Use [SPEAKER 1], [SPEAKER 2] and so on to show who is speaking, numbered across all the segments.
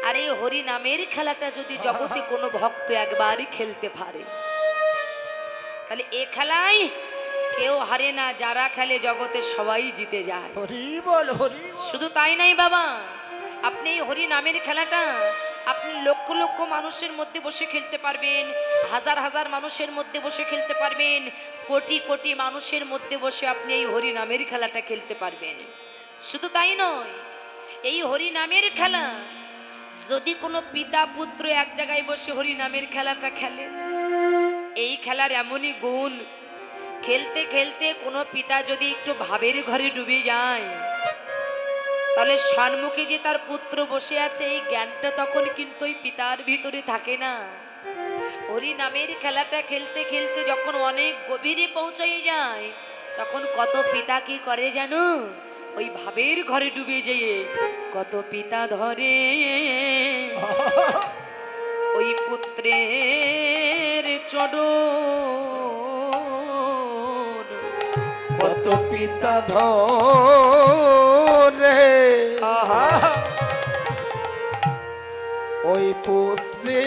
[SPEAKER 1] আর এই হরি নামের খেলাটা যদি জগতে কোনো ভক্ত একবারই খেলতে পারে তাহলে এ খেলায় কেউ হারে না, যারা খেলে জগতে সবাই জিতে যায়।
[SPEAKER 2] হরি বল হরি।
[SPEAKER 1] শুধু তাই নাই বাবা, আপনি এই হরি নামের খেলাটা আপনি লক্ষ লক্ষ মানুষের মধ্যে বসে খেলতে পারবেন, হাজার হাজার মানুষের মধ্যে বসে খেলতে পারবেন, কোটি কোটি মানুষের মধ্যে বসে আপনি এই হরি নামের খেলাটা খেলতে পারবেন। শুধু তাই নয়, এই হরি নামের খেলা যদি কোনো পিতা পুত্র এক জায়গায় বসে হরি নামের খেলাটা খেলে, এই খেলার এমনই গুণ, খেলতে খেলতে কোনো পিতা যদি একটু ভাবের ঘরে ডুবে যায় তাহলে সম্মুখে যে তার পুত্র বসে আছে এই জ্ঞানটা তখন কিন্তু ওই পিতার ভিতরে থাকে না। হরি নামের খেলাটা খেলতে খেলতে যখন অনেক গভীরে পৌঁছাই যায় তখন কত পিতা কি করে জানো, ওই ভাবের ঘরে ডুবে যেয়ে কত পিতা ধরে ওই পুত্রের চরণ,
[SPEAKER 2] কত পিতা ধরে ওই পুত্রের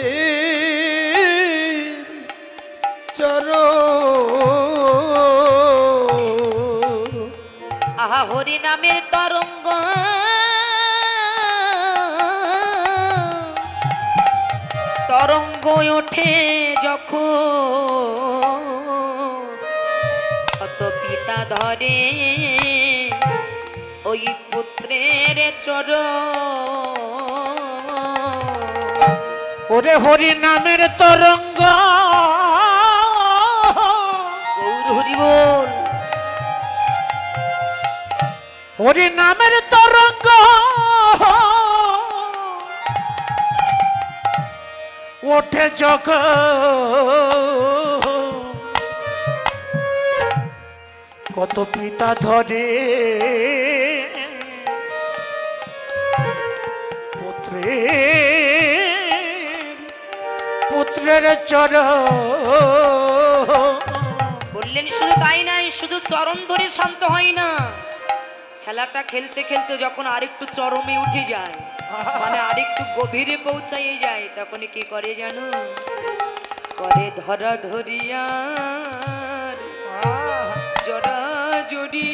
[SPEAKER 2] চরণ।
[SPEAKER 1] আহা হরি নামের তরঙ্গ তরঙ্গ ওঠে যখন কত পিতা ধরে ওই পুত্রের চরণ।
[SPEAKER 2] ওরে হরি নামের তরঙ্গ
[SPEAKER 1] গৌর হরি বল।
[SPEAKER 2] হরি নামের তরঙ্গ ওঠে যখন কত পিতা ধরে পুত্রের চরণ।
[SPEAKER 1] বললেন শুধু তাই নাই, শুধু চরণ ধরে শান্ত হয় না, খেলাটা খেলতে খেলতে যখন আরেকটু চরমে উঠে যায় মানে আরেকটু গভীরে পৌঁছাই যায় তখন কি করে জানো, করে ধরা ধরিয়া জড়া জড়ি,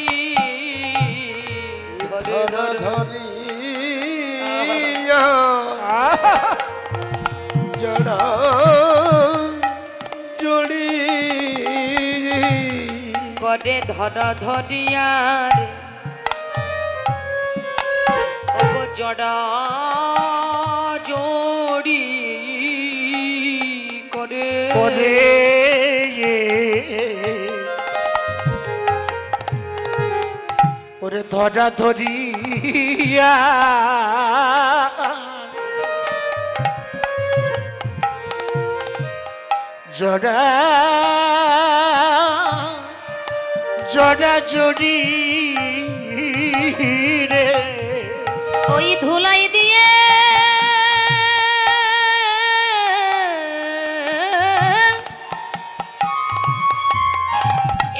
[SPEAKER 2] ধরা ধরিয়া জড়া জড়ি,
[SPEAKER 1] করে ধরা ধরিয়ার জড়া জড়ি করে
[SPEAKER 2] করে ওরে ধরা ধরিয়া জড়া জড়া জড়ি রে,
[SPEAKER 1] ওই ধুলাই দিয়ে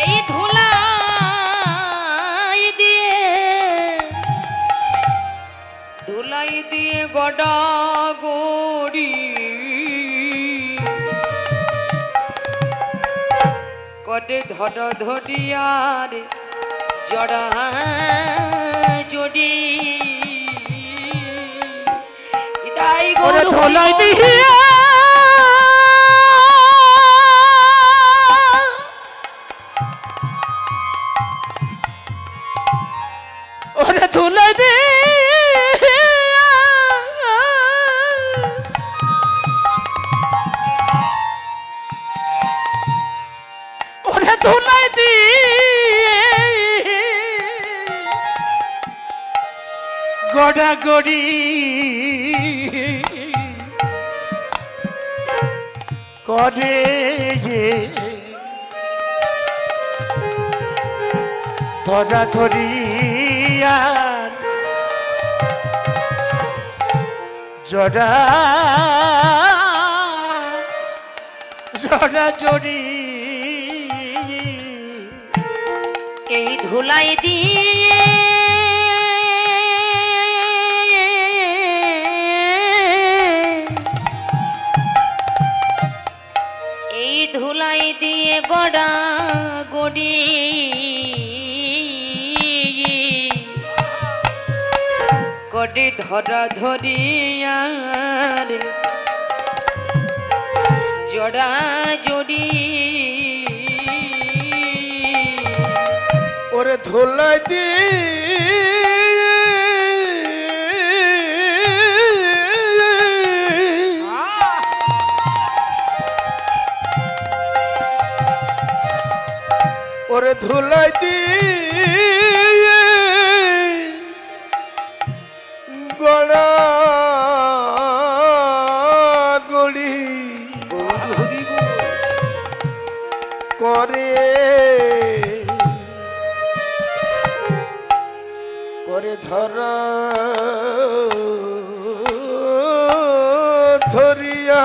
[SPEAKER 1] এই ধুলাই দিয়ে গড়া গড়ি করে ধর ধরিয়ার জড়া জড়ি, তাই
[SPEAKER 2] ওরে ধুলাই দিয়ে ওরে ধুলাই দিয়ে ওরে ধুলাই দিয়ে গড়া গড়ি করে ধরা ধরিয়া জড়া জড়া জড়ি,
[SPEAKER 1] এই ধুলাই দিয়ে ধুলাই দিয়ে গড়া গড়ি করে ধরা ধরিয়ার জড়া জড়ি
[SPEAKER 2] ওরে ধুলাই দিয়ে ওরে ধুলাই দিয়ে গড়া গড়ি করে করে ধরা ধরিয়া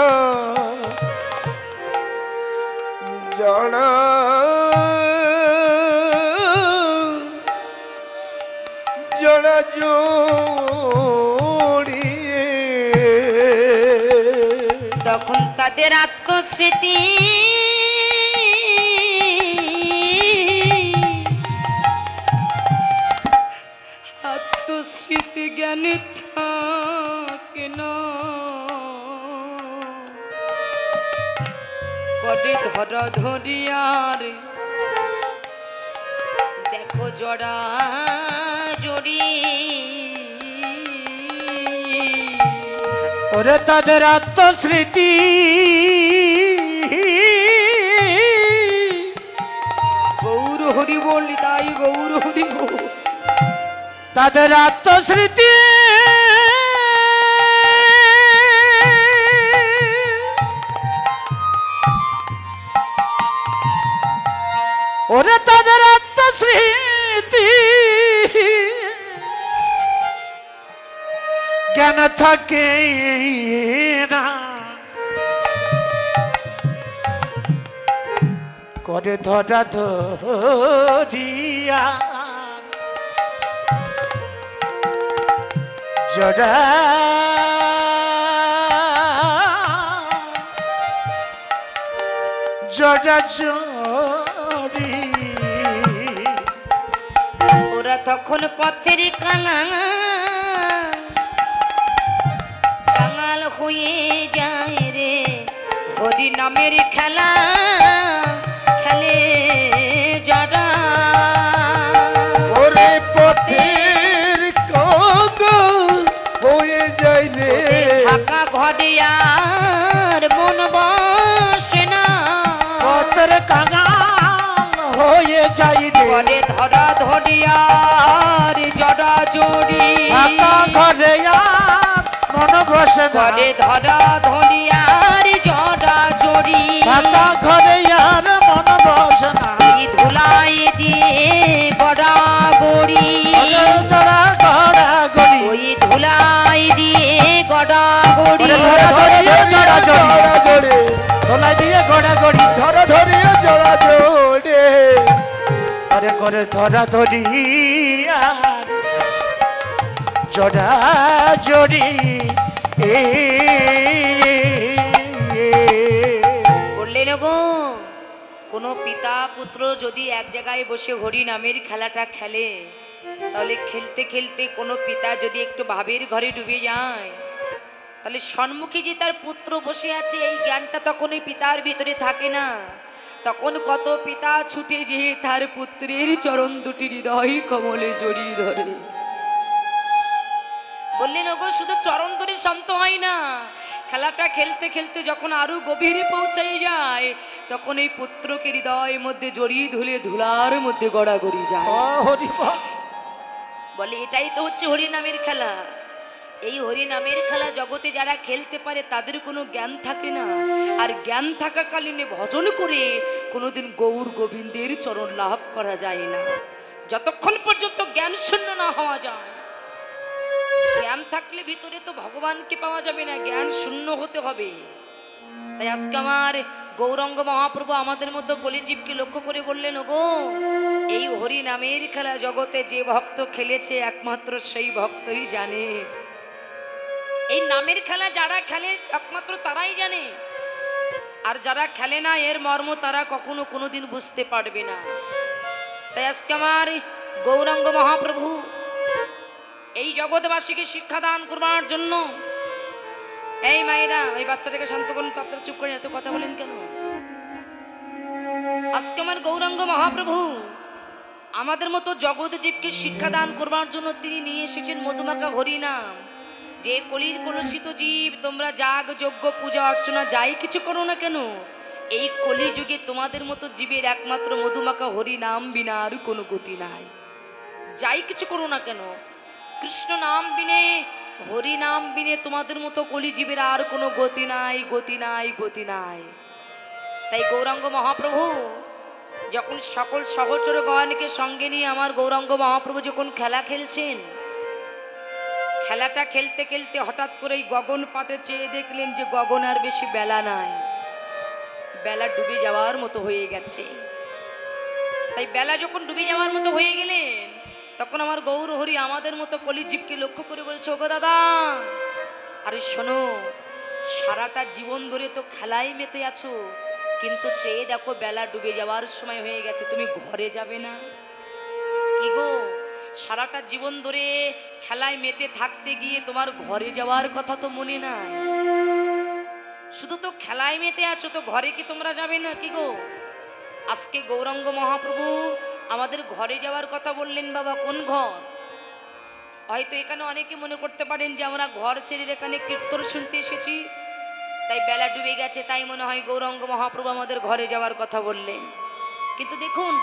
[SPEAKER 2] জড়া জড়া জড়িয়ে
[SPEAKER 1] তখন তাদের আত্মস্মৃতি আত্মস্মৃতি জ্ঞানে থাকে না করে ধরা ধরিয়ার দেখো জড়া জড়ি
[SPEAKER 2] ওরে তাদের আত্মস্মৃতি
[SPEAKER 1] গৌর হরি বললি তাই গৌর হরি বল
[SPEAKER 2] তাদের আত্মস্মৃতি ওরে তাদের আত্মস্মৃতি জ্ঞান থাকে না করে ধরা ধরিয়া জড়া জড়া জড়ি
[SPEAKER 1] ওরা তখন পথের কাঙাল হয়ে যায় রে হরি নামের খেলা খেলে যারা
[SPEAKER 2] ওরে পথের কাঙাল হয়ে যায় রে
[SPEAKER 1] থাকা ঘরে আর মন বসে না
[SPEAKER 2] পথের কাঙাল হয়ে যায় রে
[SPEAKER 1] ঘরে ধরা ধরিয়ার জড়া জড়ি
[SPEAKER 2] থাকা ঘরে আর মন বসে না
[SPEAKER 1] ঘরে ধরা ধরিয়ার জড়া জড়ি
[SPEAKER 2] থাকা ঘরে আর মন বসে না
[SPEAKER 1] ধুলাই দিয়ে গড়া গড়ি
[SPEAKER 2] জড়া গড়া গড়ি
[SPEAKER 1] ওই ধুলাই দিয়ে গড়া গড়ি
[SPEAKER 2] ধরা ধরিয়া জড়া জড়ি ধুলাই দিয়ে গড়া গড়ি ধরা ধরিয়া জড়া জড়ি আরে করে ধরা ধরিয়া জড়া জড়ি
[SPEAKER 1] বললেন গো কোনো পিতা পুত্র যদি এক জায়গায় বসে হরি নামের খেলাটা খেলে তাহলে খেলতে খেলতে কোনো পিতা যদি একটু ভাবের ঘরে ডুবে যায় তাহলে সম্মুখে যে তার পুত্র বসে আছে এই জ্ঞানটা তখন ওই পিতার ভিতরে থাকে না তখন কত পিতা ছুটে যেয়ে তার পুত্রের চরণ দুটি হৃদয় কমলে জড়িয়ে ধরে বললেন ওগো শুধু চরণ ধরে শান্ত হয় না খেলাটা খেলতে খেলতে যখন আরো গভীরে পৌঁছাই যায় তখন এই পুত্রকে হৃদয়ের মধ্যে জড়িয়ে ধুলে ধুলার মধ্যে গড়াগড়ি যায় বলে এটাই তো হচ্ছে হরি নামের খেলা এই হরি নামের খেলা জগতে যারা খেলতে পারে তাদের কোনো জ্ঞান থাকে না আর জ্ঞান থাকাকালীন ভজন করে কোনোদিন গৌর গোবিন্দের চরণ লাভ করা যায় না যতক্ষণ পর্যন্ত জ্ঞান শূন্য না হওয়া যায় জ্ঞান থাকলে ভিতরে তো ভগবানকে পাওয়া যাবে না জ্ঞান শূন্য হতে হবে তাই আজকে আমার গৌরাঙ্গ মহাপ্রভু আমাদের মধ্যে কলিজীবকে লক্ষ্য করে বললেন ওগো এই হরি নামের খেলা জগতে যে ভক্ত খেলেছে একমাত্র সেই ভক্তই জানে এই নামের খেলা যারা খেলে একমাত্র তারাই জানে আর যারা খেলে না এর মর্ম তারা কখনো কোনোদিন বুঝতে পারবে না। তাই আজকে আমার গৌরাঙ্গ মহাপ্রভু এই জগৎবাসীকে শিক্ষাদান করবার জন্য, এই মায়েরা এই বাচ্চাটাকে শান্ত করুন তো, আপনারা চুপ করে এত কথা বলেন কেন? আজকে আমার গৌরাঙ্গ মহাপ্রভু আমাদের মতো জগৎ জীবকে শিক্ষাদান করবার জন্য তিনি নিয়ে এসেছেন মধুমাখা হরিনাম। যে কলির কলুষিত জীব, তোমরা যাগ যজ্ঞ পূজা অর্চনা যাই কিছু করো না কেন, এই কলি যুগে তোমাদের মতো জীবের একমাত্র মধুমাখা হরিনাম বিনা আর কোনো গতি নাই। যাই কিছু করো না কেন, কৃষ্ণ নাম বিনে হরিনাম বিনে তোমাদের মতো কলি জীবের আর কোনো গতি নাই, গতি নাই, গতি নাই। তাই গৌরাঙ্গ মহাপ্রভু যখন সকল সহচর গণকে সঙ্গে নিয়ে আমার গৌরাঙ্গ মহাপ্রভু যখন খেলা খেলছেন, খেলাটা খেলতে খেলতে হঠাৎ করেই গগন পাটে চেয়ে দেখলেন যে গগন আর বেশি বেলা নাই, বেলা ডুবে যাওয়ার মতো হয়ে গেছে। তাই বেলা যখন ডুবে যাওয়ার মতো হয়ে গেলেন, তখন আমার গৌর হরি আমাদের মতো কলিজীবকে লক্ষ্য করে বলছে, ওগো দাদা, আরে শোনো, সারাটা জীবন ধরে তো খেলাই মেতে আছো, কিন্তু চেয়ে দেখো বেলা ডুবে যাওয়ার সময় হয়ে গেছে, তুমি ঘরে যাবে না? কি গো, সারাটা জীবন ধরে খেলায় মেতে থাকতে গিয়ে তোমার ঘরে যাওয়ার কথা তো মনে নাই? শুধু তো খেলায় মেতে আছো, তো ঘরে কি তোমরা যাবে না? কি গো, আজকে গৌরাঙ্গ মহাপ্রভু আমাদের ঘরে যাওয়ার কথা বললেন। বাবা, কোন ঘর? হয়তো এখানে অনেকে মনে করতে পারেন যে আমরা ঘর ছেড়ে এখানে কীর্তন শুনতে এসেছি, তাই বেলা ডুবে গেছে, তাই মনে হয় গৌরাঙ্গ মহাপ্রভু আমাদের ঘরে যাওয়ার কথা বললেন। কিন্তু দেখুন,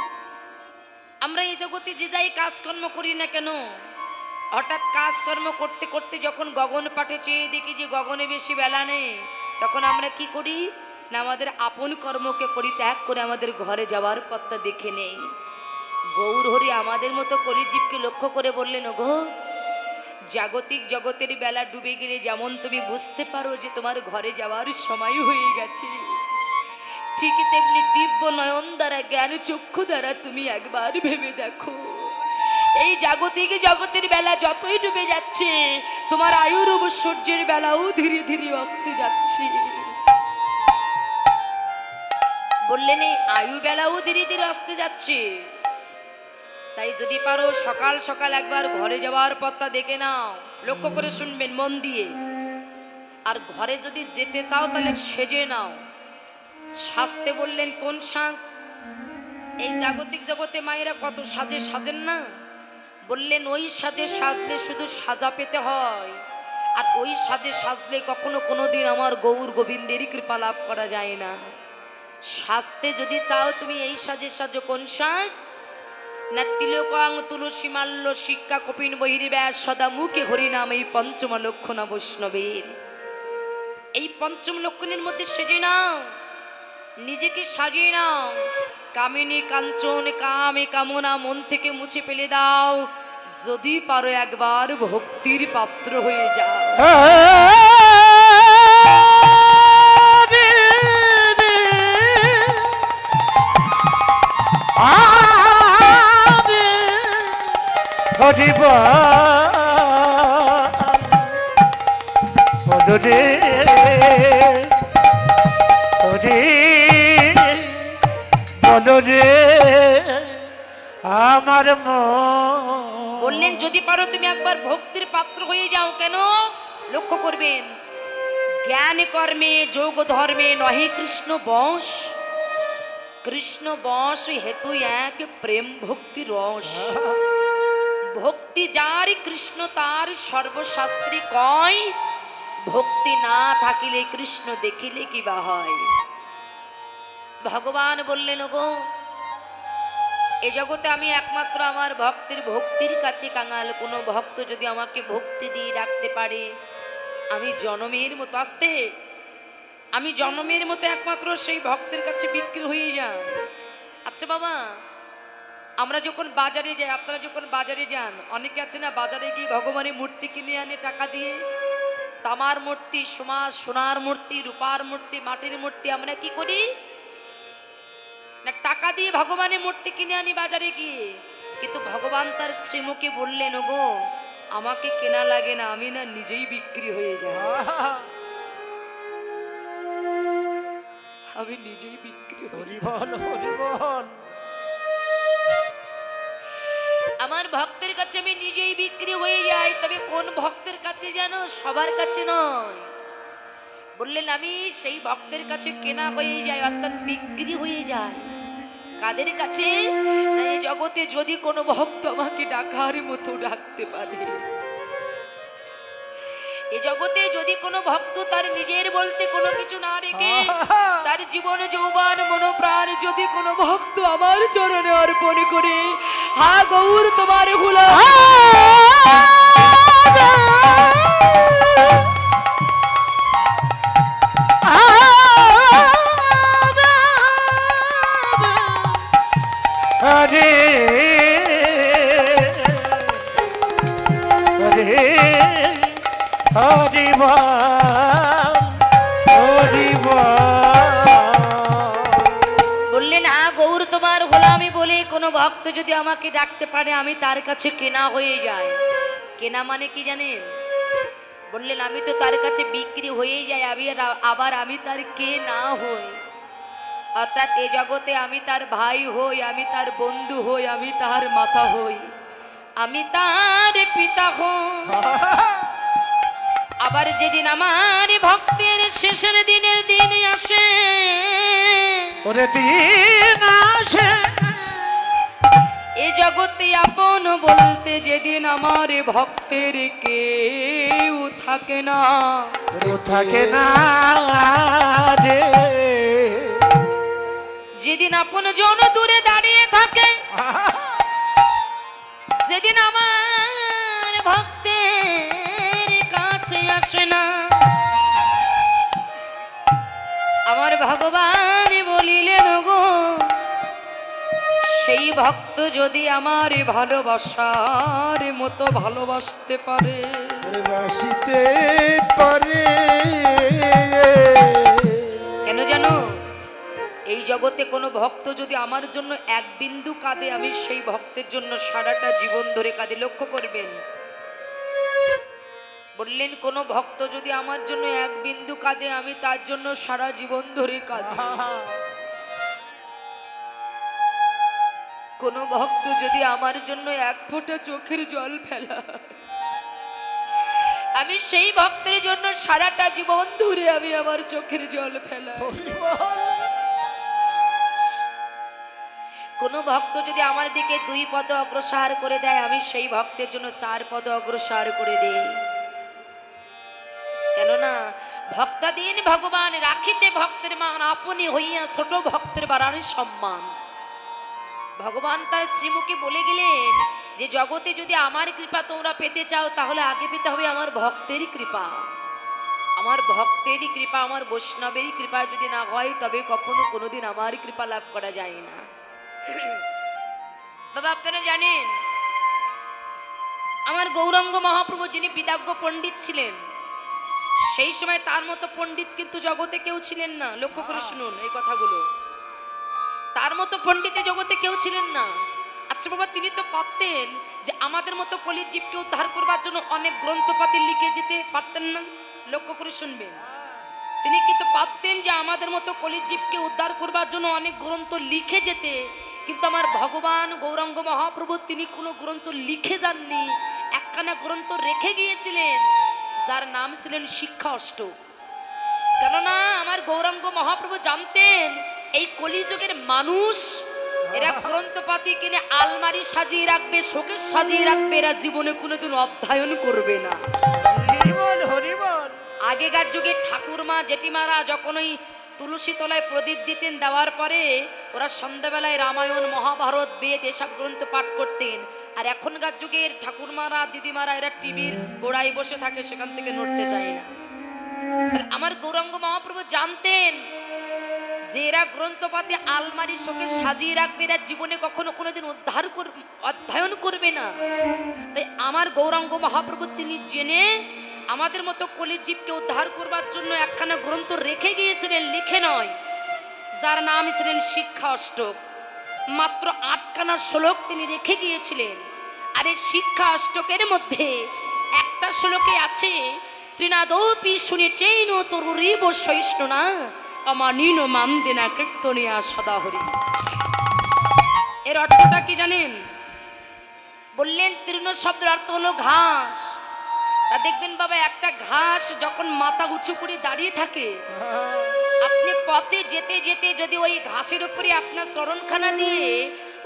[SPEAKER 1] আমরা এই জগতে যে যাই কাজকর্ম করি না কেন, হঠাৎ কাজকর্ম করতে করতে যখন গগন পাটে চেয়ে দেখি যে গগনে বেশি বেলা নেই, তখন আমরা কি করি না, আমাদের আপন কর্মকে পরিত্যাগ করে আমাদের ঘরে যাওয়ার পথটা দেখে নেই। গৌর হরি আমাদের মতো কলিজীবকে লক্ষ্য করে বললেন, ওগো, জাগতিক জগতের বেলা ডুবে গেলে যেমন তুমি বুঝতে পারো যে তোমার ঘরে যাওয়ার সময় হয়ে গেছে, ঠিক তেমনি দিব্য নয়ন দ্বারা, জ্ঞান চক্ষু দ্বারা তুমি একবার ভেবে দেখো, এই জাগতিক জগতের বেলা যতই ডুবে যাচ্ছে, তোমার আয়ুর সূর্যের বেলাও ধীরে ধীরে অস্তে যাচ্ছে। বললেন এই আয়ু বেলাও ধীরে ধীরে অস্তে যাচ্ছে, তাই যদি পারো সকাল সকাল একবার ঘরে যাওয়ার পথটা দেখে নাও। লক্ষ্য করে শুনবেন মন দিয়ে। আর ঘরে যদি যেতে চাও তাহলে সেজে নাও। সাজতে বললেন কোন সাজ? এই জাগতিক জগতে মায়েরা কত সাজে সাজেন না, বললেন ওই সাজে সাজলে শুধু সাজা পেতে হয়, আর ওই সাজে সাজলে কখনো কোনোদিন আমার গৌর গোবিন্দেরই কৃপা লাভ করা যায় না। সাজতে যদি চাও তুমি এই সাজে সাজো। কোন সাজ? না তিলকাং তুলসী মাল্য শিক্ষা কপিন বহির্ব্যাস সদা মুখে হরিনাম, এই পঞ্চম লক্ষণ বৈষ্ণবের। এই পঞ্চম লক্ষণের মধ্যে সেজে নাও, নিজেকে সাজিয়ে নাও। কামিনী কাঞ্চন কামে কামনা মন থেকে মুছে ফেলে দাও, যদি পারো একবার ভক্তির পাত্র হয়ে যাও।
[SPEAKER 2] আমার
[SPEAKER 1] বললেন যদি পারো তুমি একবার ভক্তির পাত্র হয়ে যাও। কেন? লক্ষ্য করবেন, জ্ঞান কর্মে যোগ ধর্মে নহে কৃষ্ণ বশ, কৃষ্ণ বশ হেতু এক প্রেম ভক্তি রস। ভক্তি যার কৃষ্ণ তার সর্বশাস্ত্রী কয়, ভক্তি না থাকিলে কৃষ্ণ দেখিলে কি বা হয়। ভগবান বললেন ওগো, এ জগতে আমি একমাত্র আমার ভক্তির কাছে কাঙাল। কোনো ভক্ত যদি আমাকে ভক্তি দিয়ে ডাকতে পারে, আমি জনমের মতো আমি জনমের মতো একমাত্র সেই ভক্তের কাছে বিক্রি হয়ে যান। আচ্ছা বাবা, আমরা যখন বাজারে যাই, আপনারা যখন বাজারে যান, অনেকে আছে না বাজারে গিয়ে ভগবানের মূর্তি কিনে আনে টাকা দিয়ে। তামার মূর্তি, সোনার মূর্তি, রূপার মূর্তি, মাটির মূর্তি, আমরা কি করি না টাকা দিয়ে ভগবানের মূর্তি কিনে আনি বাজারে গিয়ে। কিন্তু ভগবান তার শ্রীমুখে বললেন ওগো, আমাকে কেনা লাগে না, আমি না নিজেই বিক্রি হয়ে যাই। আমি নিজেই বিক্রি হই।
[SPEAKER 2] হরি বল হরি বল।
[SPEAKER 1] আমার ভক্তের কাছে আমি নিজেই বিক্রি হয়ে যাই, তবে কোন ভক্তের কাছে জানো? সবার কাছে নয়। বললেন আমি সেই ভক্তের কাছে কেনা হয়ে যাই, অর্থাৎ বিক্রি হয়ে যায়। কাদের কাছে? না, এই জগতে যদি কোনো ভক্ত আমাকে ডাকার মতো ডাকতে পারে, এই জগতে যদি কোনো ভক্ত তার নিজের বলতে কোনো কিছু না রেখে তার জীবন যৌবন মনোপ্রাণ যদি কোনো ভক্ত আমার চরণে অর্পণ করে, হা গৌর তোমার গোলাম,
[SPEAKER 2] হরে হরে হরি বল হরি বল।
[SPEAKER 1] বললেন হা গৌর তোমার গোলামি বলে কোনো ভক্ত যদি আমাকে ডাকতে পারে, আমি তার কাছে কেনা হয়ে যাই। কেনা মানে কি জানেন? বললেন আমি তো তার কাছে বিক্রি হয়েই যাই, আবার আমি তার কে না হই। অর্থাৎ এ জগতে আমি তার ভাই হই, আমি তার বন্ধু হই, আমি তার মাতা হই, আমি তার পিতা হই। আবার যেদিন আমার ভক্তের শেষের দিনের দিন আসে,
[SPEAKER 2] ওরে দিন আসে,
[SPEAKER 1] এ জগতে আপন বলতে যেদিন আমার ভক্তের কেউ থাকে না,
[SPEAKER 2] কেউ থাকে না রে।
[SPEAKER 1] যেদিন আপন জন দূরে দাঁড়িয়ে থাকে, সেদিন আমার ভক্তের কাছে আসে না। আমার ভগবান বলিলেন গো, সেই ভক্ত যদি আমার ভালোবাসার মতো ভালোবাসতে পারে,
[SPEAKER 2] বাসিতে পারে,
[SPEAKER 1] কেন জানো? এই জগতে কোনো ভক্ত যদি আমার জন্য এক বিন্দু কাঁদে, আমি সেই ভক্তের জন্য সারাটা জীবন ধরে কাঁদি। লক্ষ্য করবেন, বললেন কোন ভক্ত যদি আমার জন্য এক বিন্দু কাঁদে, আমি তার জন্য সারা জীবন ধরে কাঁদি। কোন ভক্ত যদি আমার জন্য এক ফোঁটা চোখের জল ফেলা, আমি সেই ভক্তের জন্য সারাটা জীবন ধরে আমি আমার চোখের জল ফেলা। কোন ভক্ত যদি আমার দিকে 2 পদ অগ্রসর করে দেয়, আমি সেই ভক্তের জন্য 4 পদ অগ্রসর করে দেই। কেননা ভক্তাদিন ভগবান রাখিতে ভক্তের মান, আপনি হইয়া ছোট ভক্তের বাড়ানি সম্মান। ভগবান তার শ্রীমুখে বলে গেলেন যে জগতে যদি আমার কৃপা তোমরা পেতে চাও, তাহলে আগে পেতে হবে আমার ভক্তেরই কৃপা। আমার ভক্তেরই কৃপা, আমার বৈষ্ণবেরই কৃপা যদি না হয়, তবে কখনো কোনোদিন আমার কৃপা লাভ করা যায় না। বাবা আপনারা জানেন, আমার গৌরাঙ্গ মহাপ্রভু যিনি বিদাজ্ঞ পণ্ডিত ছিলেন, সেই সময় তার মতো পণ্ডিত কিন্তু জগতে কেউ ছিলেন না। লক্ষ্য করে শুনুন এই কথাগুলো, তার মতো পণ্ডিত জগতে কেউ ছিলেন না। আচ্ছা বাবা, তিনি তো পারতেন যে আমাদের মতো কলির জীবকে উদ্ধার করবার জন্য অনেক গ্রন্থপাতি লিখে যেতে পারতেন না? লক্ষ্য করে শুনবেন, তিনি কিন্তু পারতেন যে আমাদের মতো কলির জীবকে উদ্ধার করবার জন্য অনেক গ্রন্থ লিখে যেতে, কিন্তু আমার ভগবান গৌরাঙ্গ মহাপ্রভু তিনি কোনো গ্রন্থ লিখে যাননি, একখানা গ্রন্থ রেখে গিয়েছিলেন, যার নাম ছিলেন শিক্ষা অষ্টক। কেননা আমার গৌরাঙ্গ মহাপ্রভু জানতেন এই কলিযুগের মানুষ এরা গ্রন্থপাতি কিনে আলমারি সাজিয়ে রাখবে, শোকেস সাজিয়ে রাখবে, এরা জীবনে কোনোদিন অধ্যয়ন করবে না। আগেকার যুগে ঠাকুরমা জেঠিমারা যখন ওই তুলসী তলায় প্রদীপ দিতেন, দেওয়ার পরে ওরা সন্ধ্যাবেলায় রামায়ণ মহাভারত বেদ এসব গ্রন্থ পাঠ করতেন। আর এখনকার যুগের ঠাকুরমারা দিদিমারা এরা টিভির গোড়ায় বসে থাকে, সেখান থেকে নড়তে চায় না। আমার গৌরাঙ্গ মহাপ্রভু জানতেন যে এরা গ্রন্থপাতি আলমারি শোকে সাজিয়ে রাখবে, এরা জীবনে কখনো কোনোদিন অধ্যয়ন করবে না। তাই আমার গৌরাঙ্গ মহাপ্রভু তিনি জেনে আমাদের মতো কলির জীবকে উদ্ধার করবার জন্য একখানা গ্রন্থ রেখে গিয়েছিলেন, লিখে নয়, যার নাম ছিলেন শিক্ষা অষ্টক। মাত্র 8খানা শ্লোক তিনি রেখে গিয়েছিলেন। আর এই শিক্ষা অষ্টকের মধ্যে একটা শ্লোকে আছে, ত্রিনাদপি শুনেছেন তরুরীব সহিষ্ণু না অমানিন মানদেনা কীর্তনিয়া সদা হরি। এর অর্থটা কি জানেন? বললেন তৃণ শব্দের অর্থ হলো ঘাস। তা দেখবেন বাবা, একটা ঘাস যখন মাথা উঁচু করে দাঁড়িয়ে থাকে, আপনি পথে যেতে যেতে যদি ওই ঘাসের উপরে আপনার চরণখানা দিয়ে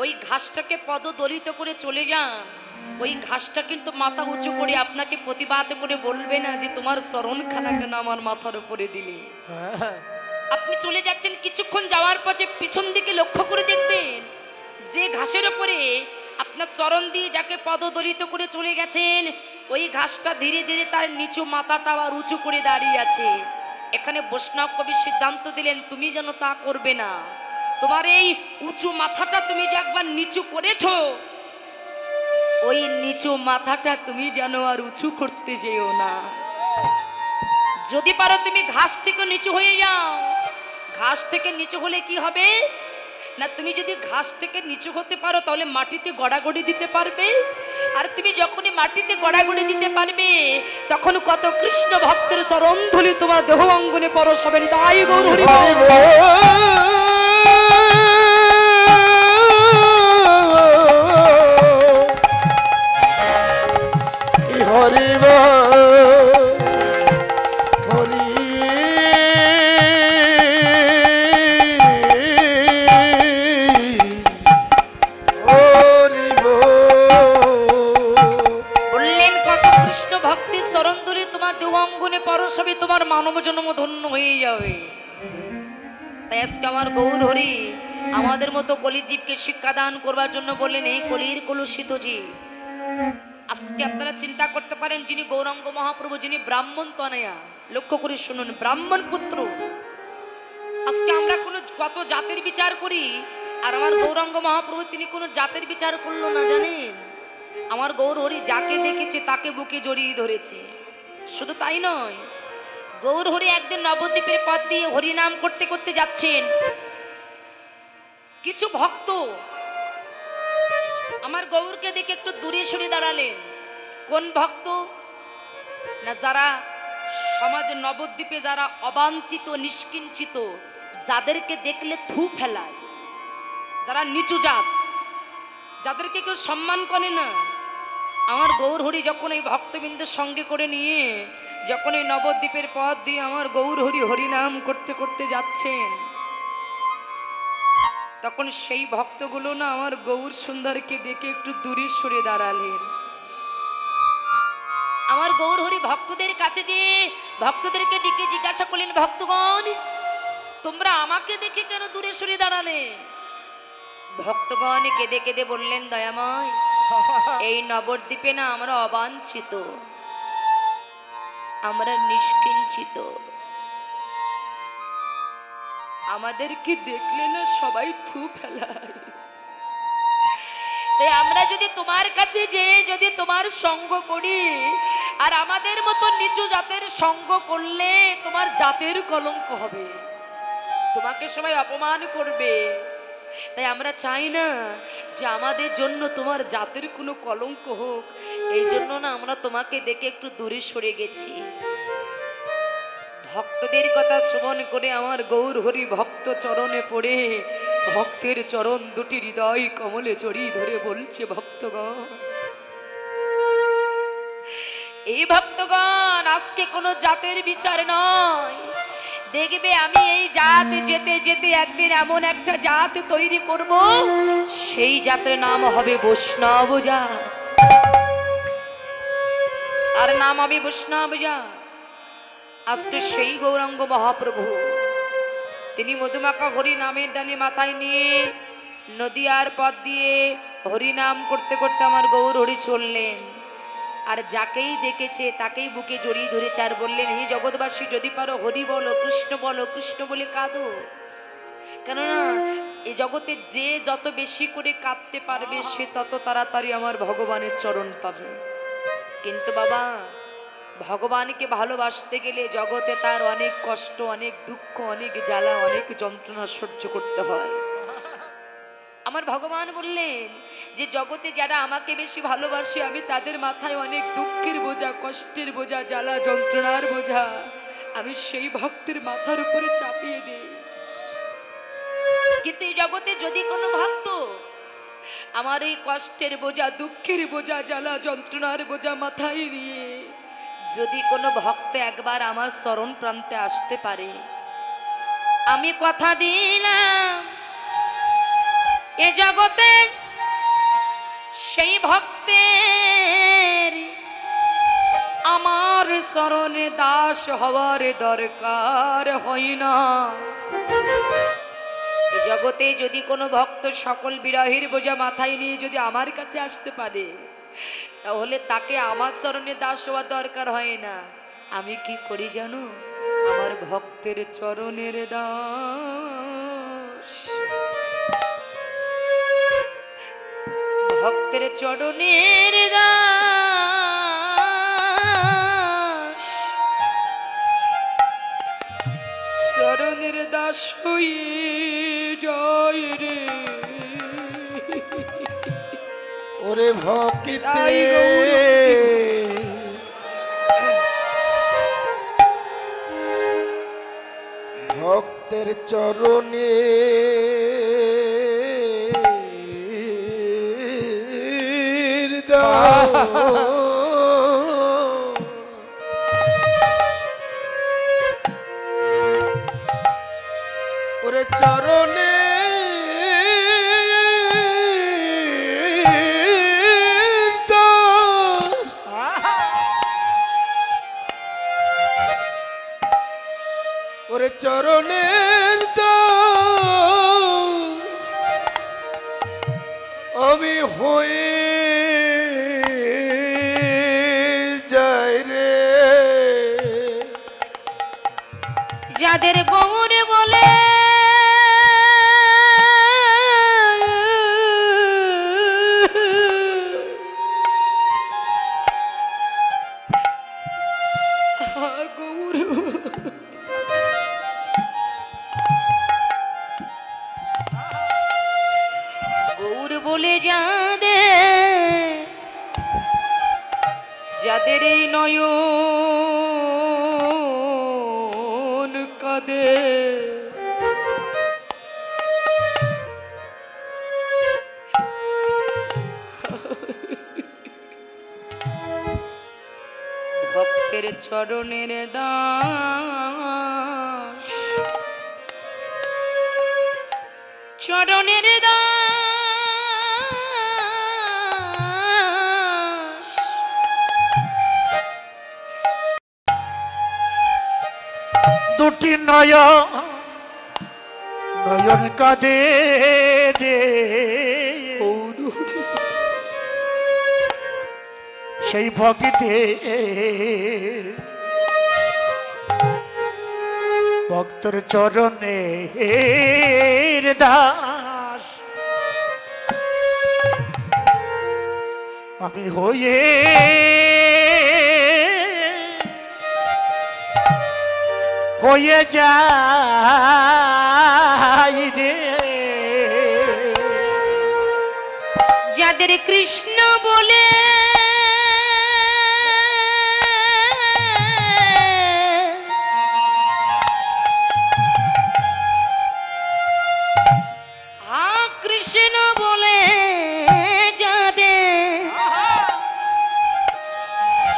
[SPEAKER 1] ওই ঘাসটাকে পদদলিত করে চলে যান, ওই ঘাসটা কিন্তু মাথা উঁচু করে আপনাকে প্রতিবাদ করে বলবে না যে তোমার চরণখানা কেন আমার মাথার উপরে দিলে। আপনি চলে যাচ্ছেন, কিছুক্ষণ যাওয়ার পর যে পিছন দিকে লক্ষ্য করে দেখবেন যে ঘাসের উপরে আপনার চরণ দিয়ে যাকে পদদলিত করে চলে গেছেন, ওই ঘাসটা ধীরে ধীরে তার নিচু মাথাটা আর উঁচু করে দাঁড়িয়ে আছে। এখানে বৈষ্ণব কবি সিদ্ধান্ত দিলেন তুমি যেন তা করবে না। তোমার এই উঁচু মাথাটা তুমি যে একবার নিচু করেছো, ওই নিচু মাথাটা তুমি যেন আর উঁচু করতে যেও না। যদি পারো তুমি ঘাস থেকে নিচু হয়ে যাও। ঘাস থেকে নিচু হলে কি হবে না, তুমি যদি ঘাস থেকে নিচু হতে পারো তাহলে মাটিতে গড়াগড়ি দিতে পারবে। আর তুমি যখনই মাটিতে গড়াগড়ি দিতে পারবে তখন কত কৃষ্ণ ভক্তের চরণ ধুলি তোমার দেহ অঙ্গনে পরশ হবে। তাই গৌর হরি তোমার মানব জন্ম ধন্য হয়ে যাবে। তাই আজকে আমার গৌর হরি আমাদের মতো কলির জীবকে শিক্ষা দান করবার জন্য বললেন, এই কলির কলুষিত জীব। আজকে আপনারা চিন্তা করতে পারেন যিনি গৌরাঙ্গ মহাপ্রভু, যিনি ব্রাহ্মণ তনয়া, লক্ষ্য করে শুনুন, ব্রাহ্মণ পুত্র। আজকে আমরা কত জাতের বিচার করি, আর আমার গৌরাঙ্গ মহাপ্রভু তিনি কোনো জাতের বিচার করলো না জানেন। আমার গৌর হরি যাকে দেখেছে তাকে বুকে জড়িয়ে ধরেছে। শুধু তাই নয়, গৌর হরি একদিন নবদ্বীপের পথ দিয়ে হরিনাম করতে করতে যাচ্ছেন। কিছু ভক্ত আমার গৌরকে দেখে একটু দূরে সরে দাঁড়ালেন। কোন ভক্ত না, যারা সমাজে নবদ্বীপে যারা অবাঞ্ছিত নিষ্কিঞ্চিত, যাদেরকে দেখলে থু ফেলায়, যারা নিচু জাত, যাদেরকে কেউ সম্মান করে না। আমার গৌর হরি যখন এই ভক্তবৃন্দের সঙ্গে করে নিয়ে যখন এই নবদ্বীপের পথ দিয়ে আমার গৌর হরি হরিনাম করতে করতে যাচ্ছেন, তখন সেই ভক্তগুলো না আমার গৌর সুন্দরকে দেখে একটু দূরে সরে দাঁড়ালেন। আমার গৌর হরি ভক্তদের কাছে যে ভক্তদেরকে ডেকে জিজ্ঞাসা করলেন, ভক্তগণ তোমরা আমাকে দেখে কেন দূরে সরে দাঁড়ালে? ভক্তগণ কেঁদে কেঁদে বললেন, দয়াময় এই নবদ্বীপে না আমরা অবাঞ্ছিত, আমরা নিষ্কিঞ্চিত, আমাদেরকে দেখলে না সবাই থু ফেলায়। তাই আমরা যদি তোমার কাছে যে যদি তোমার সঙ্গ করি, আর আমাদের মতো নিচু জাতের সঙ্গ করলে তোমার জাতের কলঙ্ক হবে, তোমাকে সবাই অপমান করবে। তাই আমরা চাই না যে আমাদের জন্য তোমার জাতের কোনো কলঙ্ক হোক। এই জন্য না আমরা তোমাকে দেখে একটু দূরে সরে গেছি। ভক্তদের কথা শ্রবণ করে আমার গৌর হরি ভক্ত চরণে পড়ে ভক্তের চরণ দুটি হৃদয় কমলে জড়িয়ে ধরে বলছে, ভক্তগণ এই ভক্তগণ আজকে কোনো জাতের বিচার নয়। দেখবে আমি এই জাত যেতে যেতে একদিন এমন একটা জাত তৈরি করব, সেই জাতের নাম হবে বৈষ্ণব জাত। আর নাম হবে বৈষ্ণব জাত। আজকে সেই গৌরাঙ্গ মহাপ্রভু তিনি মধুমাখা হরি নামের ডালি মাথায় নিয়ে নদিয়ার পথ দিয়ে হরিনাম করতে করতে আমার গৌর হরি চললেন। আর যাকেই দেখেছে তাকেই বুকে জড়িয়ে ধরেছে আর বললেন, হে জগৎবাসী যদি পারো হরি বলো, কৃষ্ণ বলো, কৃষ্ণ বলে কাঁদো। কেননা এই জগতে যে যত বেশি করে কাঁদতে পারবে সে তত তাড়াতাড়ি আমার ভগবানের চরণ পাবে। কিন্তু বাবা, ভগবানকে ভালোবাসতে গেলে জগতে তার অনেক কষ্ট, অনেক দুঃখ, অনেক জ্বালা, অনেক যন্ত্রণা সহ্য করতে হয়। আমার ভগবান বললেন যে জগতে যারা আমাকে বেশি ভালোবাসে আমি তাদের মাথায় অনেক দুঃখের বোঝা, কষ্টের বোঝা, জ্বালা যন্ত্রণার বোঝা আমি সেই ভক্তের মাথার উপরে চাপিয়ে দিই। কিন্তু এই জগতে যদি কোনো ভক্ত আমার এই কষ্টের বোঝা, দুঃখের বোঝা, জ্বালা যন্ত্রণার বোঝা মাথায় নিয়ে যদি কোনো ভক্ত একবার আমার চরণ প্রান্তে আসতে পারে, আমি কথা দিলাম এ জগতে সেই ভক্তের আমার চরণে দাস হওয়ার দরকার হয় না। এই জগতে যদি কোনো ভক্ত সকল বিরহের বোঝা মাথায় নিয়ে যদি আমার কাছে আসতে পারে, তাহলে তাকে আমার চরণে দাস হওয়ার দরকার হয় না। আমি কি করি জানো? আমার ভক্তের চরণের দাস, ভক্তের চরণের দাস, চরণের দাস হয়ে যায় রে
[SPEAKER 2] ওরে ভক্তে ভক্তের চরণে ওরে চরণে ওরে চরণের আমি হয়ে যাই রে।
[SPEAKER 1] যাদের গৌরে বলে গৌর, গৌর বলে যাদের এই নয়ন কাঁদে, ভক্তের চরণের দাস, চরণের দাস,
[SPEAKER 2] দুটি নয়ন কাঁদে রে সেই ভক্তে ভক্তর চরণে দাস আমি হয়ে যাই রে।
[SPEAKER 1] যাদের কৃষ্ণ বলে কৃষ্ণ বলে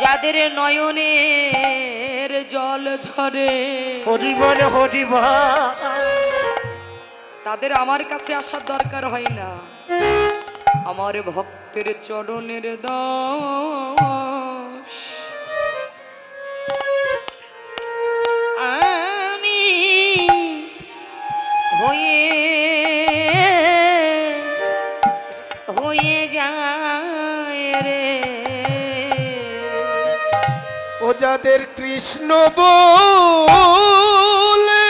[SPEAKER 1] যাদের নয়নের জল ঝরে,
[SPEAKER 2] হরি বল হরি বল,
[SPEAKER 1] তাদের আমার কাছে আসার দরকার হয় না। আমার ভক্তের চরণের দাস আমি হয়ে যায় রে।
[SPEAKER 2] ও যাদের কৃষ্ণ বলে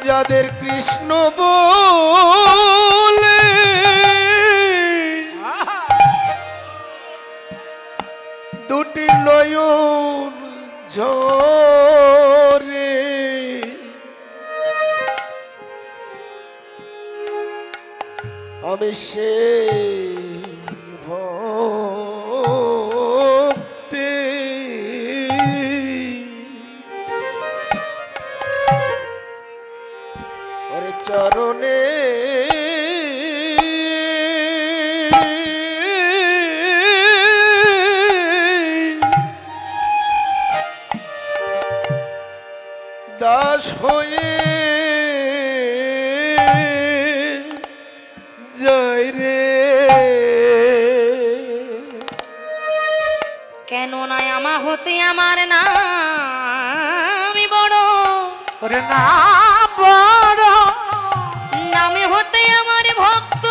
[SPEAKER 2] যাদের কৃষ্ণ বলে দুটি নয়ন ঝরে আমি সে ভক্তি ওরে চরণে দাস হয়ে যাই রে।
[SPEAKER 1] কেন নয় আমা হতে আমার নামই বড়,
[SPEAKER 2] ওরে না বড়
[SPEAKER 1] নামে হতে আমার ভক্ত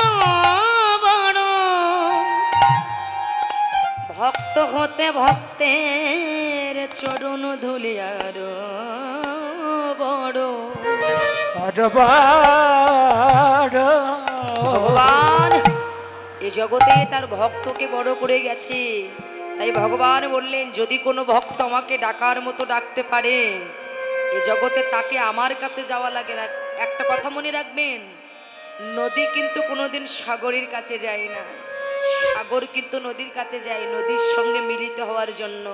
[SPEAKER 1] বড়, ভক্ত হতে ভক্তের চরণ ধুলি আরো বড়। ভগবান এই জগতে তার ভক্তকে বড় করে গেছে, তাই ভগবান বললেন যদি কোনো ভক্ত আমাকে ডাকার মতো ডাকতে পারে এই জগতে তাকে আমার কাছে যাওয়া লাগে না। একটা কথা মনে রাখবেন, নদী কিন্তু কোনোদিন সাগরের কাছে যায় না, সাগর কিন্তু নদীর কাছে যায় নদীর সঙ্গে মিলিত হওয়ার জন্য।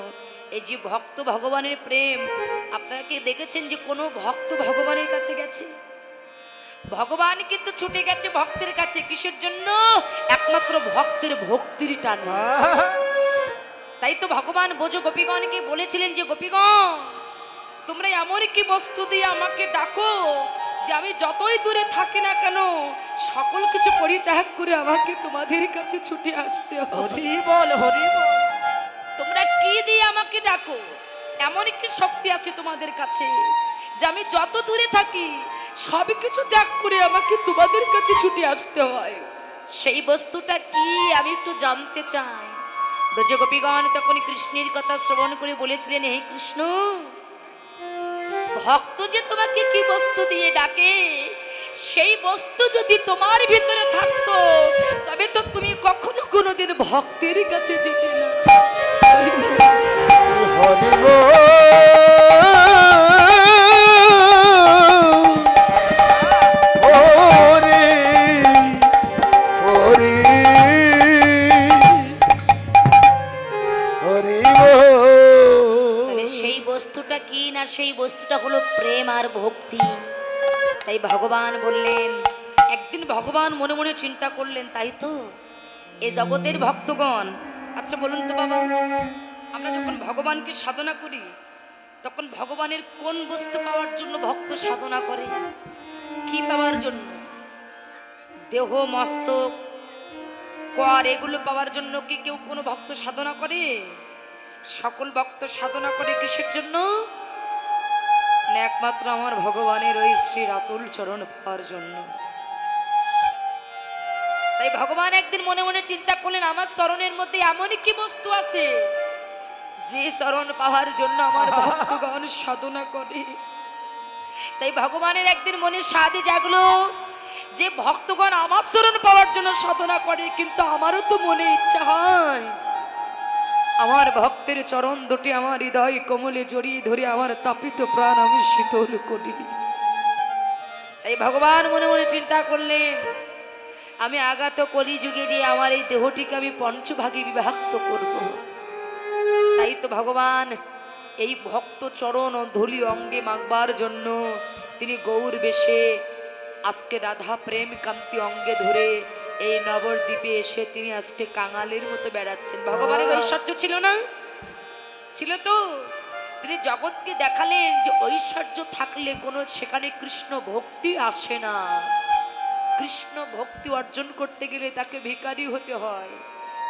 [SPEAKER 1] এই যে ভক্ত ভগবানের প্রেম, আপনারা কি দেখেছেন যে কোনো ভক্ত ভগবানের কাছে গেছে? ভগবান কিন্তু ছুটে গেছে ভক্তের কাছে, কিসের জন্য? একমাত্র ভক্তের ভক্তির টানে। তাই তো ভগবান ব্রজ গোপীগণকে বলেছিলেন যে গোপীগণ তোমরা এমন কি বস্তু দিয়ে আমাকে ডাকো যে আমি যতই দূরে থাকি না কেন সকল কিছু পরিত্যাগ করে আমাকে তোমাদের কাছে ছুটে আসতে হবে।
[SPEAKER 2] হরি বল হরি বল।
[SPEAKER 1] তোমরা কি দিয়ে আমাকে ডাকো? এমন কি শক্তি আছে তোমাদের কাছে যে আমি যত দূরে থাকি সব কিছু ত্যাগ করে আমাকে তোমাদের কাছে ছুটে আসতে হয়? সেই বস্তুটা কি আমি একটু জানতে চাই। ব্রজ গোপীগণ তখন কৃষ্ণের কথা শ্রবণ করে বলেছিলেন হে কৃষ্ণ, ভক্ত যে তোমাকে কি বস্তু দিয়ে ডাকে সেই বস্তু যদি তোমার ভিতরে থাকতো তবে তো তুমি কখনো কোনোদিন ভক্তের কাছে যেতে না।
[SPEAKER 2] হরি বল হরি হরি হরি
[SPEAKER 1] তবে সেই বস্তুটা কি না, সেই বস্তুটা হলো প্রেম আর ভক্তি। তাই ভগবান বললেন, একদিন ভগবান মনে মনে চিন্তা করলেন তাই তো এই জগতের ভক্তগণ, আচ্ছা বলুন তো বাবা, আমরা যখন ভগবানকে সাধনা করি তখন ভগবানের কোন বস্তু পাওয়ার জন্য ভক্ত সাধনা করে? কি পাওয়ার জন্য? দেহ মস্তক কর এগুলো পাওয়ার জন্য কি কেউ কোনো ভক্ত সাধনা করে? সকল ভক্ত সাধনা করে কিসের জন্য? না একমাত্র আমার ভগবানের ওই শ্রী রাতুল চরণ পাওয়ার জন্য। তাই ভগবান একদিন মনে মনে চিন্তা করলেন আমার চরণের মধ্যে এমন কি বস্তু আছে যে চরণ পাওয়ার জন্য আমার ভক্তগণ সাধনা করে। তাই ভগবানের একদিন মনে সাধে জাগলো যে ভক্তগণ আমার চরণ পাওয়ার জন্য সাধনা করে, কিন্তু আমারও তো মনে ইচ্ছা হয় আমার ভক্তের চরণ দুটি আমার হৃদয় কোমলে জড়িয়ে ধরে আমার তাপিত প্রাণ আমি শীতল করি। তাই ভগবান মনে মনে চিন্তা করলেন আমি আগাত কলিযুগে যে আমার এই দেহটিকে আমি পঞ্চভাগে বিভক্ত করব। তাই তো ভগবান এই ভক্ত চরণ ও ধুলি অঙ্গে মাখবার জন্য তিনি গৌর বেশে আজকে রাধা প্রেম কান্তি অঙ্গে ধরে এই নবদ্বীপে এসে তিনি আজকে কাঙালের মতো বেড়াচ্ছেন। ভগবানের ঐশ্বর্য ছিল না? ছিল তো। তিনি জগৎকে দেখালেন যে ঐশ্বর্য থাকলে কোনো সেখানে কৃষ্ণ ভক্তি আসে না। কৃষ্ণ ভক্তি অর্জন করতে গেলে তাকে ভিখারি হতে হয়,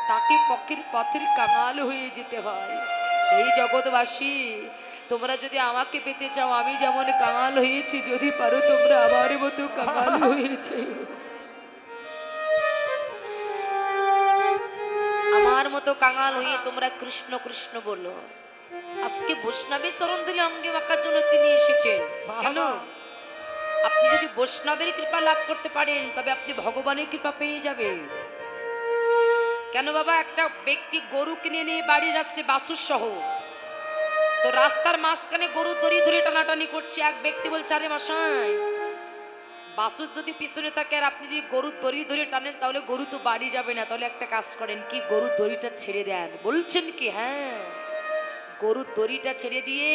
[SPEAKER 1] তাকে পথের কাঙাল হয়ে যেতে হয়। এই জগৎবাসী তোমরা যদি আমাকে পেতে চাও আমি যেমন কাঙাল হয়েছি যদি পারো তোমরা আমার মতো কাঙাল হয়েছে, আমার মতো কাঙাল হয়ে তোমরা কৃষ্ণ কৃষ্ণ বলো। আজকে বৈষ্ণবের চরণ ধুলি অঙ্গে মাখার জন্য তিনি এসেছেন। কেন? আপনি যদি বৈষ্ণবের কৃপা লাভ করতে পারেন তবে আপনি ভগবানের কৃপা পেয়ে যাবেন। কেন বাবা, একটা ব্যক্তি গরু কিনে নিয়ে বাড়ি যাচ্ছে বাছুর সহ, তো রাস্তার মাঝখানে গরু দড়ি ধরে টানাটানি করছে। এক ব্যক্তি বলছে আরে মশাই বাসুর যদি পিছনে থাকে আর আপনি যদি গরুর দড়ি ধরে টানেন তাহলে গরু তো বাড়ি যাবে না। তাহলে একটা কাজ করেন কি, গরুর দড়িটা ছেড়ে দেন। বলছেন কি? হ্যাঁ, গরুর দড়িটা ছেড়ে দিয়ে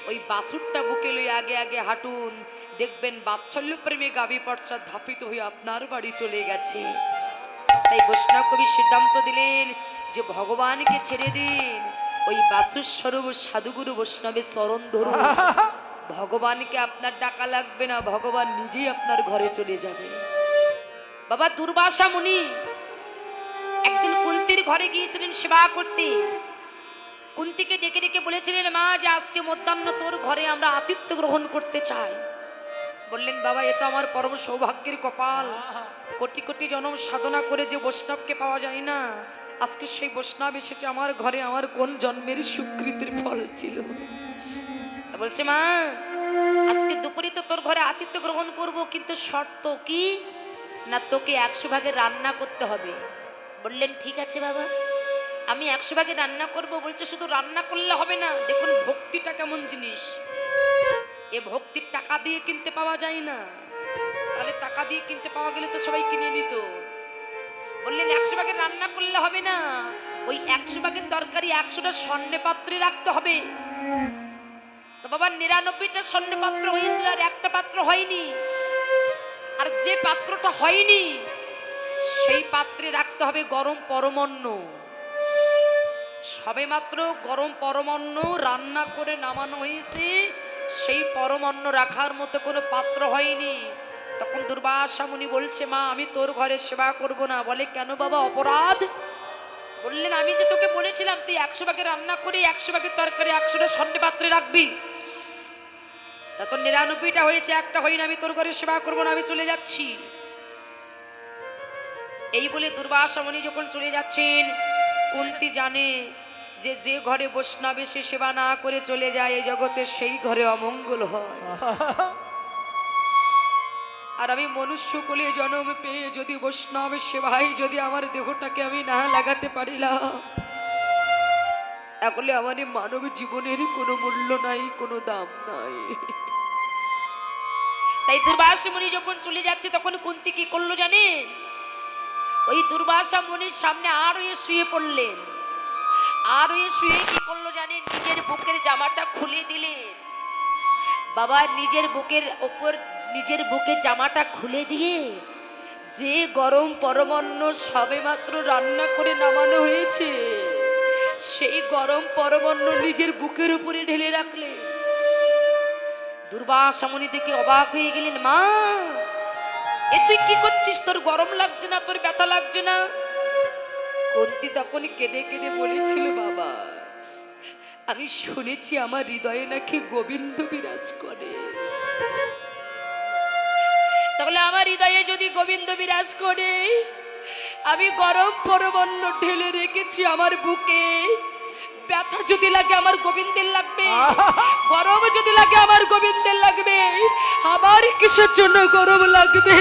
[SPEAKER 1] ওই বাছুরটা বুকে লই আগে আগে হাঁটুন, দেখবেন বাৎসল্য প্রেমে গাভী পর্চা ধাপিত হয়ে আপনার বাড়ি চলে গেছে। তাই বৈষ্ণব কবি সিদ্ধান্ত দিলেন যে ভগবানকে ছেড়ে দিন, ওই বাছুর স্বরূপ সাধুগুরু বৈষ্ণবের চরণ ধরুন। ভগবানকে আপনার ডাকা লাগবে না, ভগবান নিজেই আপনার ঘরে চলে যাবে। বাবা দুর্বাসা মুনি একদিন কুন্তির ঘরে গিয়েছিলেন সেবা করতে। কুন্তিকে ডেকে ডেকে বলেছিলেন, মা যে আজকে মধ্যাহ্ন তোর ঘরে আমরা আতিথ্য গ্রহণ করতে চাই। বললেন, বাবা এ তো আমার পরম সৌভাগ্যের কপাল, কোটি কোটি জনম সাধনা করে যে বৈষ্ণবকে পাওয়া যায় না, আজকে সেই বৈষ্ণব এসেছে আমার ঘরে, আমার কোন জন্মের সুকৃতির ফল ছিল। তা বলছে, মা আজকে দুপুরে তো তোর ঘরে আতিথ্য গ্রহণ করব, কিন্তু শর্ত কি না, তোকে 100 ভাগে রান্না করতে হবে। বললেন, ঠিক আছে বাবা, আমি 100 ভাগে রান্না করব। বলছে, শুধু রান্না করলে হবে না, দেখুন ভক্তিটা কেমন জিনিস, এ ভক্তির টাকা দিয়ে কিনতে পাওয়া যায় না। তাহলে টাকা দিয়ে কিনতে পাওয়া গেলে তো সবাই কিনে নিত। বললেন, 100 ভাগে রান্না করলে হবে না, ওই 100 ভাগের তরকারি 100টা স্বর্ণে পাত্রে রাখতে হবে। তো বাবা 99টা স্বর্ণ পাত্র হয়েছে আর একটা পাত্র হয়নি। আর যে পাত্রটা হয়নি সেই পাত্রে রাখতে হবে গরম পরমান্ন। সবে মাত্র গরম পরমান্ন রান্না করে নামানো হয়েছে, সেই পরমান্ন রাখার মতো কোনো পাত্র হয়নি। তখন দুর্বাসা মুনি বলছে, মা আমি তোর ঘরে সেবা করব না। বলে, কেন বাবা, অপরাধ? বললেন, আমি যে তোকে বলেছিলাম তুই 100 ভাগে রান্না করে 100 ভাগের তরকারি 100টা স্বর্ণে পাত্রে রাখবি, তা তো 99টা হয়েছে, একটা হয়নি, আমি তোর ঘরে সেবা করব না, আমি চলে যাচ্ছি। এই বলে দুর্বাসা মুনি যখন চলে যাচ্ছেন, কুন্তি জানে যে যে ঘরে বৈষ্ণব এসে সেবা না করে চলে যায় এই জগতে, সেই ঘরে অমঙ্গল হয়। আর আমি মনুষ্য কোলে জন্ম পেয়ে যদি বৈষ্ণবের সেবায় যদি আমার দেহটাকে আমি না লাগাতে পারিলাম, তাহলে আমার মানব জীবনের কোনো মূল্য নাই, কোনো দাম নাই। তাই দুর্বাসা মুনি যখন চলে যাচ্ছে তখন কুন্তি কি করলো জানেন? ওই দুর্বাসা মুনির সামনে আর শুয়ে পড়লেন। আর শুয়ে কি করলো জানেন? নিজের বুকের জামাটা খুলে দিলেন। বাবা নিজের বুকের ওপর নিজের বুকের জামাটা খুলে দিয়ে যে গরম পরমান্ন সবে মাত্র রান্না করে নামানো হয়েছে, সেই গরম পরমান্ন নিজের বুকের উপরে ঢেলে রাখলেন। দুর্বাসা মুনি দেখে অবাক হয়ে গেলেন, মা এ তুই কি করছিস? তোর গরম লাগছে না? তোর ব্যথা লাগছে না? কুন্তি তখন কেঁদে কেঁদে বলেছিল, বাবা আমি শুনেছি আমার হৃদয়ে নাকি গোবিন্দ বিরাজ করে, তাহলে আমার হৃদয়ে যদি গোবিন্দ বিরাজ করে, আমি গরম পরমান্ন ঢেলে রেখেছি আমার বুকে, ব্যথা যদি লাগে আমার গোবিন্দের লাগবে, গরম যদি লাগে আমার গোবিন্দের লাগবে, আমার কিসের জন্য গরম লাগবে?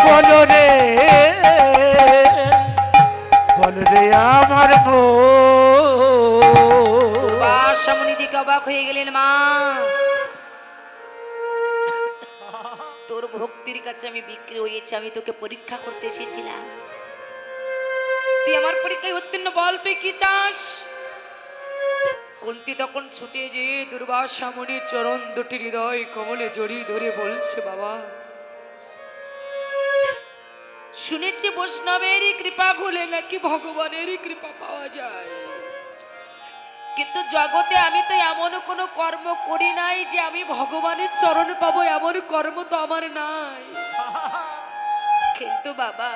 [SPEAKER 2] বলো রে আমার
[SPEAKER 1] দুর্বাসা মুনি দিকে অবাক হয়ে গেলেন, মা তোর ভক্তির কাছে আমি বিক্রি হয়েছি, আমি তোকে পরীক্ষা করতে এসেছিলাম, তুই আমার পরীক্ষায় উত্তীর্ণ, বল তুই কি চাস? কুন্তি তখন ছুটে যেয়ে দুর্বাসা মুনির চরণ দুটি হৃদয় কমলে জড়িয়ে ধরে বলছে, বাবা শুনেছি বৈষ্ণবেরই কৃপা হলে নাকি ভগবানেরই কৃপা পাওয়া যায়, কিন্তু জগতে আমি তো এমন কোনো কর্ম করি নাই যে আমি ভগবানের চরণ পাবো, এমন কর্ম তো আমার নাই। কিন্তু বাবা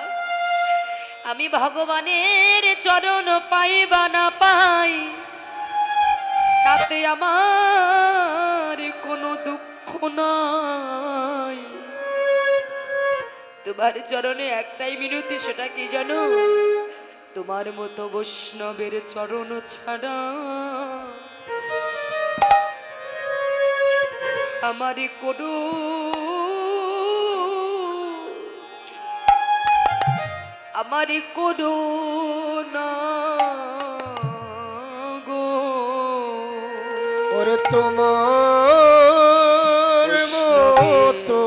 [SPEAKER 1] আমি ভগবানের চরণ পাই বা না পাই, তাতে আমার কোনো দুঃখ নাই। তোমার চরণে একটাই মিনতি, সেটা কি জানো? তোমার মতো বৈষ্ণবের চরণ ছাড়া আমার কোনো আমার করুণা গো
[SPEAKER 2] ওরে তোমার মতো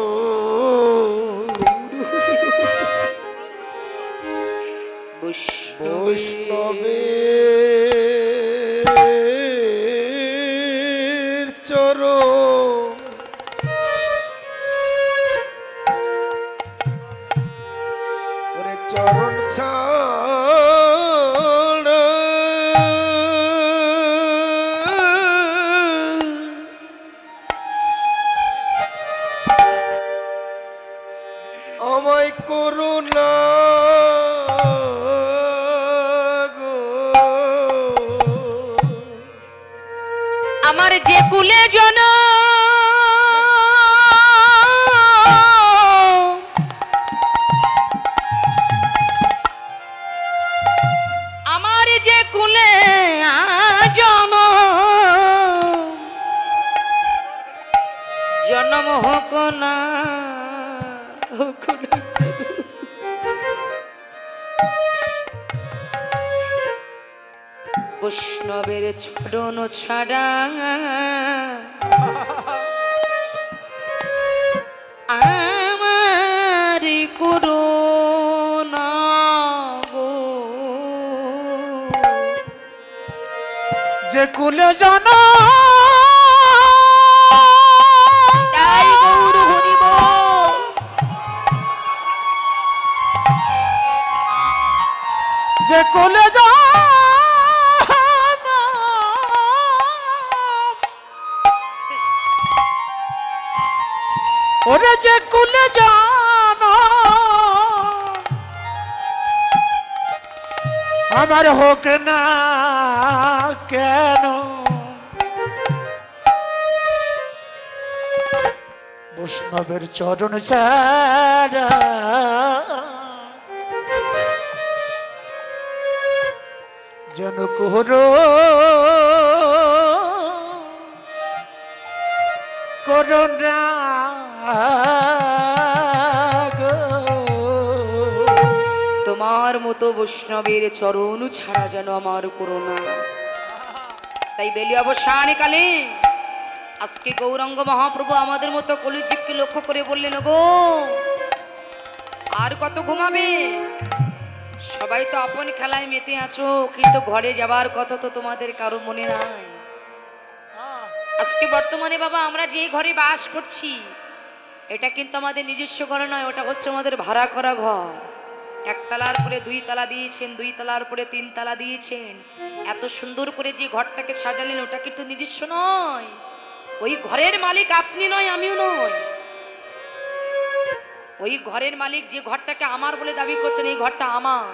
[SPEAKER 2] বৈষ্ণবের চরণ ওরে চরণ ছাড়া আমায় করুণা গো
[SPEAKER 1] আমার যে কুলে জন আমার যে কুলে জন জন্ম হোক না হোক না বৈষ্ণবের চরণ ছাড়া আমার করুণা গো
[SPEAKER 2] যে কুলে জানা
[SPEAKER 1] তাই গৌর হরিব
[SPEAKER 2] যে কুলে জানা ওরে যে কুলে জানা আমার হোক না কেন বৈষ্ণবের চরণ ছাড়া যেন কোহরো করুণা গো।
[SPEAKER 1] তোমার মতো বৈষ্ণবের চরণ ছাড়া যেন আমার করুণা। তাই বেলি অবসানে কালে আজকে গৌরাঙ্গ মহাপ্রভু আমাদের মতো কলিযুগকে লক্ষ্য করে বললেন, গো আর কত ঘুমাবে? সবাই তো আপন খেলায় মেতে আছো, কিন্তু ঘরে যাবার কথা তো তোমাদের কারো মনে নাই। আজকে বর্তমানে বাবা আমরা যে ঘরে বাস করছি এটা কিন্তু আমাদের নিজস্ব ঘর নয়, ওটা হচ্ছে আমাদের ভাড়া করা ঘর। একতলার পরে 2 তলা দিয়েছেন, 2 তলার পরে 3 তলা দিয়েছেন। এত সুন্দর করে যে ঘরটাকে সাজালেন ওটা কিন্তু নিজস্ব নয়। ওই ঘরের মালিক আপনি নয়, আমিও নয়। ওই ঘরের মালিক যে ঘরটাকে আমার বলে দাবি করছেন এই ঘরটা আমার।